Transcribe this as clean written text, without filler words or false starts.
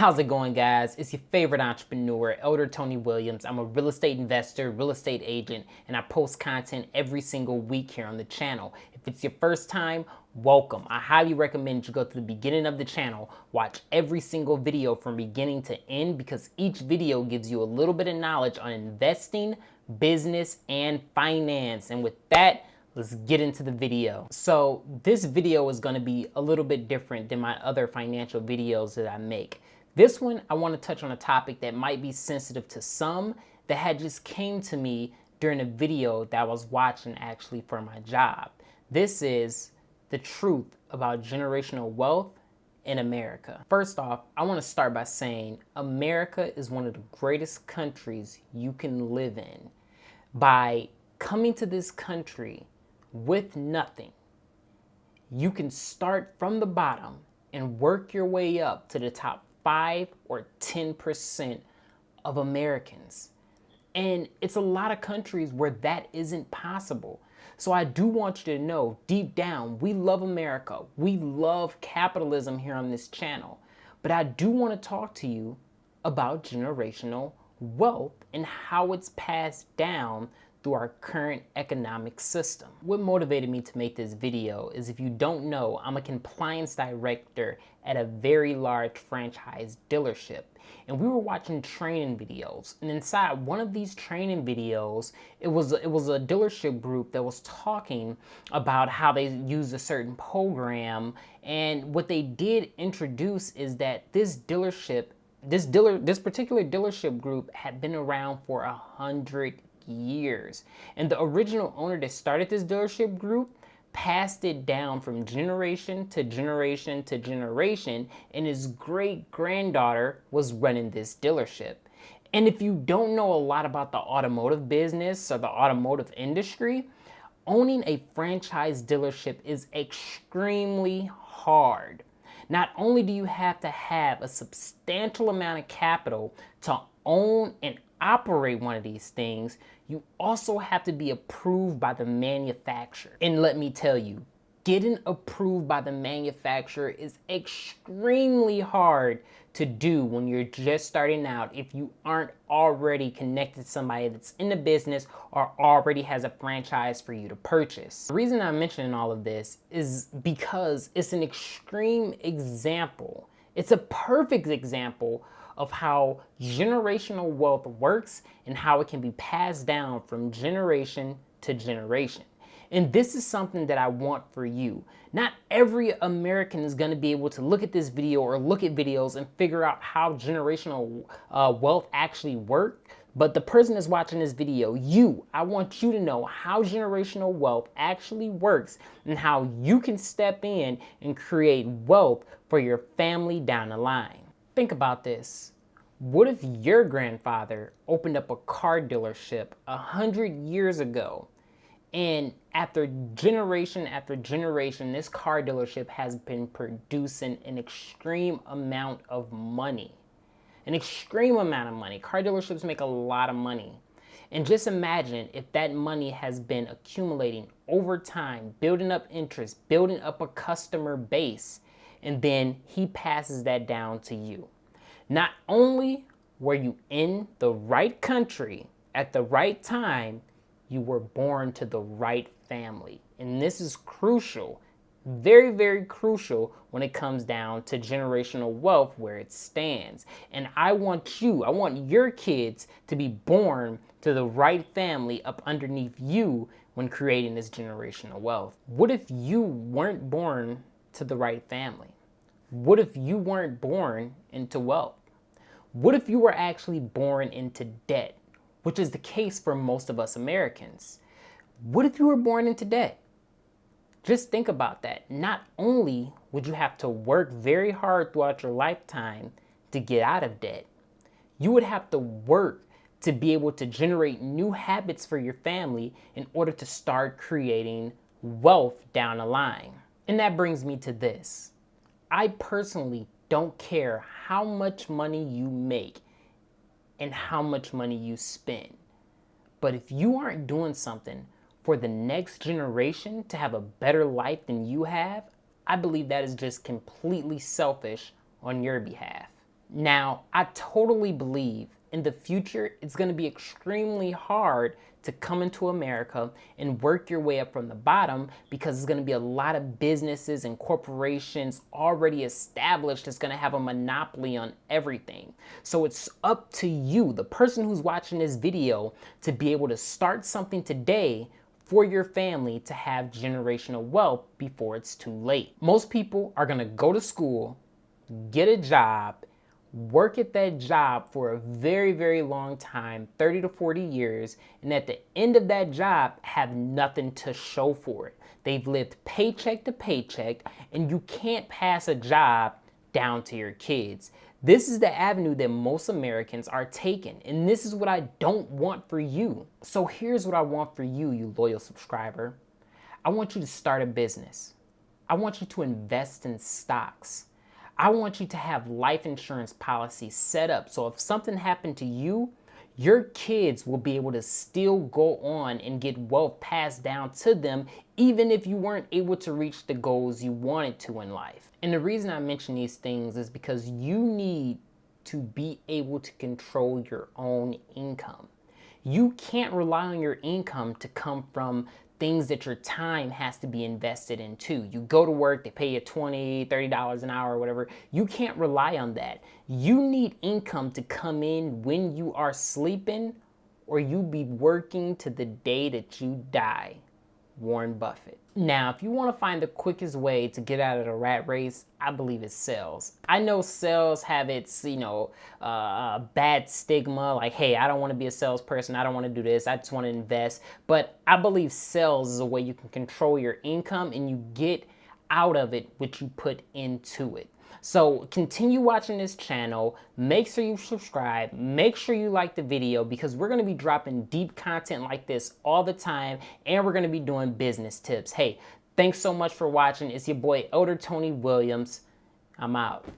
How's it going, guys? It's your favorite entrepreneur, Elder Tony Williams. I'm a real estate investor, real estate agent, and I post content every single week here on the channel. If it's your first time, welcome. I highly recommend you go to the beginning of the channel, watch every single video from beginning to end, because each video gives you a little bit of knowledge on investing, business, and finance. And with that, let's get into the video. So this video is going to be a little bit different than my other financial videos that I make. This one, I want to touch on a topic that might be sensitive to some that had just came to me during a video that I was watching actually for my job. This is the truth about generational wealth in America. First off, I want to start by saying America is one of the greatest countries you can live in. By coming to this country with nothing, you can start from the bottom and work your way up to the top 5 or 10% of Americans. And it's a lot of countries where that isn't possible. So I do want you to know, deep down, we love America. We love capitalism here on this channel. But I do want to talk to you about generational wealth and how it's passed down through our current economic system. What motivated me to make this video is, if you don't know, I'm a compliance director at a very large franchise dealership. And we were watching training videos, and inside one of these training videos, it was a dealership group that was talking about how they use a certain program. And what they did introduce is that this particular dealership group had been around for 100 years. And the original owner that started this dealership group passed it down from generation to generation to generation, and his great-granddaughter was running this dealership. And if you don't know a lot about the automotive business or the automotive industry, owning a franchise dealership is extremely hard. Not only do you have to have a substantial amount of capital to own and operate one of these things, you also have to be approved by the manufacturer. And let me tell you, getting approved by the manufacturer is extremely hard to do when you're just starting out, if you aren't already connected to somebody that's in the business or already has a franchise for you to purchase. The reason I'm mentioning all of this is because it's an extreme example. It's a perfect example of how generational wealth works and how it can be passed down from generation to generation. And this is something that I want for you. Not every American is going to be able to look at this video or look at videos and figure out how generational wealth actually works. But the person that's watching this video, I want you to know how generational wealth actually works and how you can step in and create wealth for your family down the line. Think about this. What if your grandfather opened up a car dealership 100 years ago, and after generation after generation, this car dealership has been producing an extreme amount of money? An extreme amount of money. Car dealerships make a lot of money. And just imagine if that money has been accumulating over time, building up interest, building up a customer base, and then he passes that down to you. Not only were you in the right country at the right time, you were born to the right family. And this is crucial, very, very crucial when it comes down to generational wealth, where it stands. And I want your kids to be born to the right family up underneath you when creating this generational wealth. What if you weren't born to the right family? What if you weren't born into wealth? What if you were actually born into debt, which is the case for most of us Americans? What if you were born into debt? Just think about that. Not only would you have to work very hard throughout your lifetime to get out of debt, you would have to work to be able to generate new habits for your family in order to start creating wealth down the line. And that brings me to this. I personally don't care how much money you make and how much money you spend. But if you aren't doing something for the next generation to have a better life than you have, I believe that is just completely selfish on your behalf. Now, I totally believe in the future it's going to be extremely hard to come into America and work your way up from the bottom, because there's going to be a lot of businesses and corporations already established that's going to have a monopoly on everything. So it's up to you, the person who's watching this video, to be able to start something today for your family to have generational wealth before it's too late. Most people are going to go to school, get a job, work at that job for a very, very long time, 30 to 40 years, and at the end of that job have nothing to show for it. They've lived paycheck to paycheck, and you can't pass a job down to your kids. This is the avenue that most Americans are taking, and this is what I don't want for you. So here's what I want for you, you loyal subscriber. I want you to start a business. I want you to invest in stocks. I want you to have life insurance policies set up so if something happened to you, your kids will be able to still go on and get wealth passed down to them, even if you weren't able to reach the goals you wanted to in life. And the reason I mention these things is because you need to be able to control your own income. You can't rely on your income to come from things that your time has to be invested in too. You go to work, they pay you $20, $30 an hour or whatever. You can't rely on that. You need income to come in when you are sleeping, or you be working to the day that you die. Warren Buffett. Now, if you want to find the quickest way to get out of the rat race, I believe it's sales. I know sales have its, bad stigma, like, hey, I don't want to be a salesperson, I don't want to do this, I just want to invest. But I believe sales is a way you can control your income and you get out of it what you put into it. So continue watching this channel, make sure you subscribe, make sure you like the video, because we're going to be dropping deep content like this all the time, and we're going to be doing business tips. Hey, thanks so much for watching. It's your boy Elder Tony Williams. I'm out.